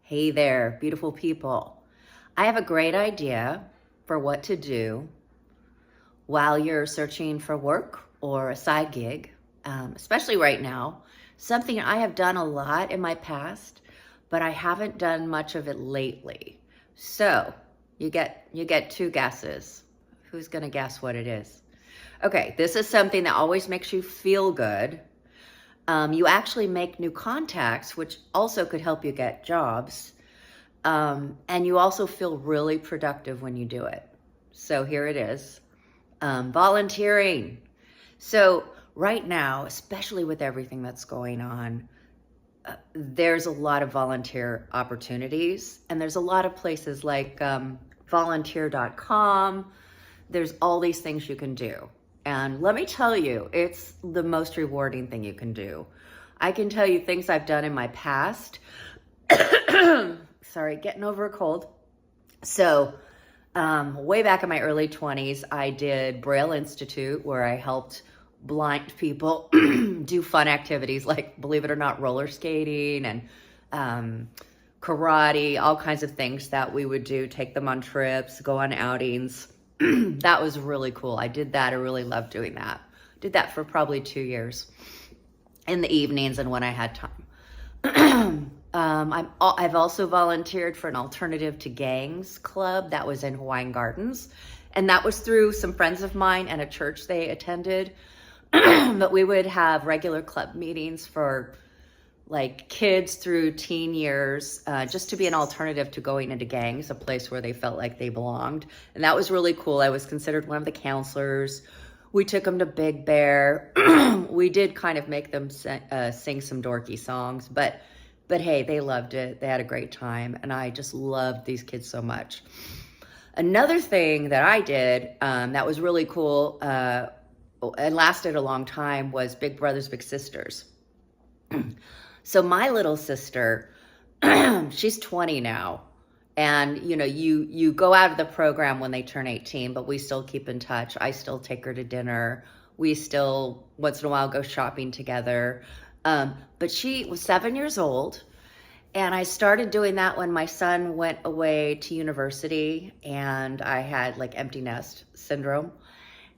Hey there, beautiful people. I have a great idea for what to do while you're searching for work or a side gig, especially right now. Something I have done a lot in my past, but I haven't done much of it lately. So you get two guesses. Who's gonna guess what it is? Okay, this is something that always makes you feel good. You actually make new contacts, which also could help you get jobs. And you also feel really productive when you do it. So here it is. Volunteering. So right now, especially with everything that's going on, there's a lot of volunteer opportunities, and there's a lot of places like volunteer.com. There's all these things you can do. And let me tell you, it's the most rewarding thing you can do. I can tell you things I've done in my past. Sorry, getting over a cold. So, way back in my early 20s, I did Braille Institute, where I helped blind people do fun activities like, believe it or not, roller skating and karate, all kinds of things that we would do, take them on trips, go on outings. That was really cool. I did that. I really loved doing that. Did that for probably 2 years in the evenings and when I had time. I've also volunteered for an Alternative to Gangs club that was in Hawaiian Gardens. And that was through some friends of mine and a church they attended. But we would have regular club meetings for like kids through teen years, just to be an alternative to going into gangs, a place where they felt like they belonged. And that was really cool. I was considered one of the counselors. We took them to Big Bear. We did kind of make them sing some dorky songs, but hey, they loved it. They had a great time, and I just loved these kids so much. Another thing that I did that was really cool and lasted a long time was Big Brothers Big Sisters. So my little sister, she's 20 now. And you go out of the program when they turn 18, but we still keep in touch. I still take her to dinner. We still once in a while go shopping together. But she was 7 years old, and I started doing that when my son went away to university, and I had like empty nest syndrome.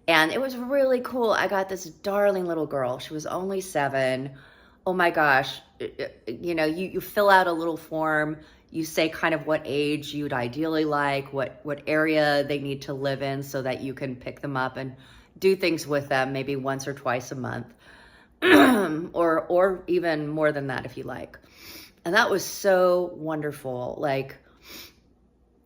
And it was really cool. I got this darling little girl. She was only 7. Oh my gosh. You fill out a little form. You say kind of what age you'd ideally like, what area they need to live in so that you can pick them up and do things with them maybe once or twice a month. or even more than that if you like. And that was so wonderful. Like,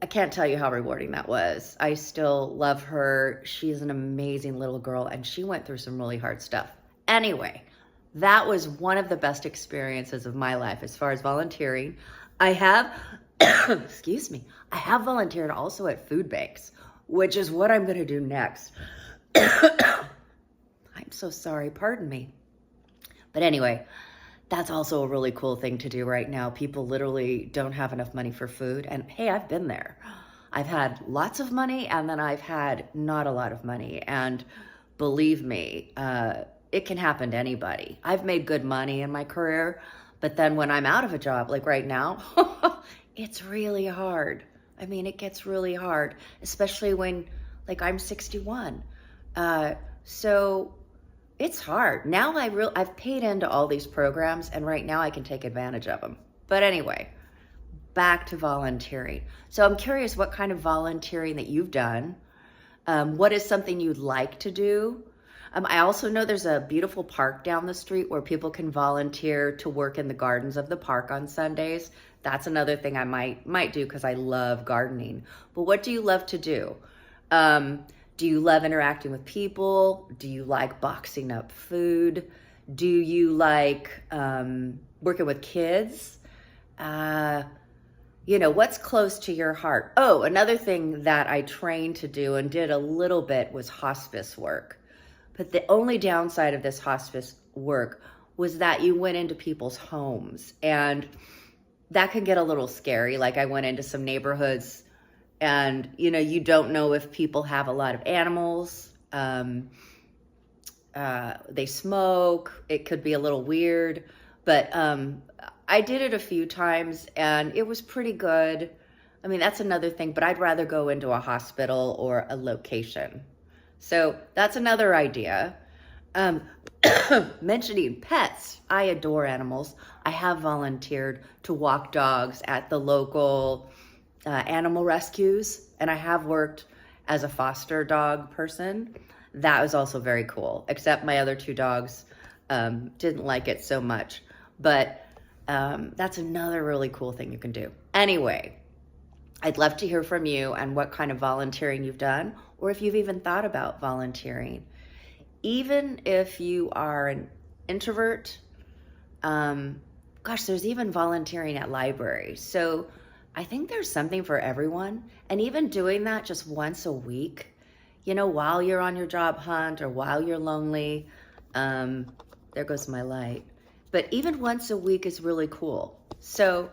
I can't tell you how rewarding that was. I still love her. She's an amazing little girl, and she went through some really hard stuff. Anyway, that was one of the best experiences of my life as far as volunteering. I have, excuse me, I have volunteered also at food banks, which is what I'm going to do next. I'm so sorry. Pardon me. But anyway, that's also a really cool thing to do right now. People literally don't have enough money for food. And hey, I've been there. I've had lots of money, and then I've had not a lot of money. And believe me, it can happen to anybody. I've made good money in my career, but then when I'm out of a job, like right now, it's really hard. I mean, it gets really hard, especially when, like, I'm 61. So it's hard. Now I've paid into all these programs, and right now I can take advantage of them. But anyway, back to volunteering. So I'm curious what kind of volunteering that you've done. What is something you'd like to do? I also know there's a beautiful park down the street where people can volunteer to work in the gardens of the park on Sundays. That's another thing I might do because I love gardening. But what do you love to do? Do you love interacting with people? Do you like boxing up food? Do you like working with kids? What's close to your heart? Oh, another thing that I trained to do and did a little bit was hospice work. But the only downside of this hospice work was that you went into people's homes, and that can get a little scary. Like, I went into some neighborhoods, and you don't know if people have a lot of animals. They smoke. It could be a little weird, but I did it a few times and it was pretty good. I mean, that's another thing, but I'd rather go into a hospital or a location. So that's another idea. Um, mentioning pets, I adore animals. I have volunteered to walk dogs at the local animal rescues, and I have worked as a foster dog person. That was also very cool, except my other two dogs didn't like it so much. But that's another really cool thing you can do. Anyway, I'd love to hear from you and what kind of volunteering you've done, or if you've even thought about volunteering. Even if you are an introvert, gosh, there's even volunteering at libraries. So I think there's something for everyone. And even doing that just once a week, you know, while you're on your job hunt or while you're lonely, there goes my light. But even once a week is really cool. So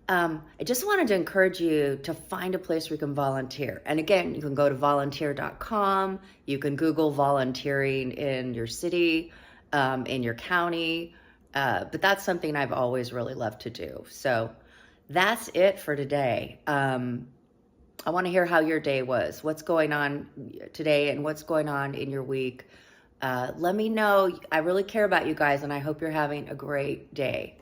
I just wanted to encourage you to find a place where you can volunteer. And again, you can go to volunteer.com. You can Google volunteering in your city, in your county. But that's something I've always really loved to do. So that's it for today. I want to hear how your day was. What's going on today and what's going on in your week. Let me know. I really care about you guys, and I hope you're having a great day.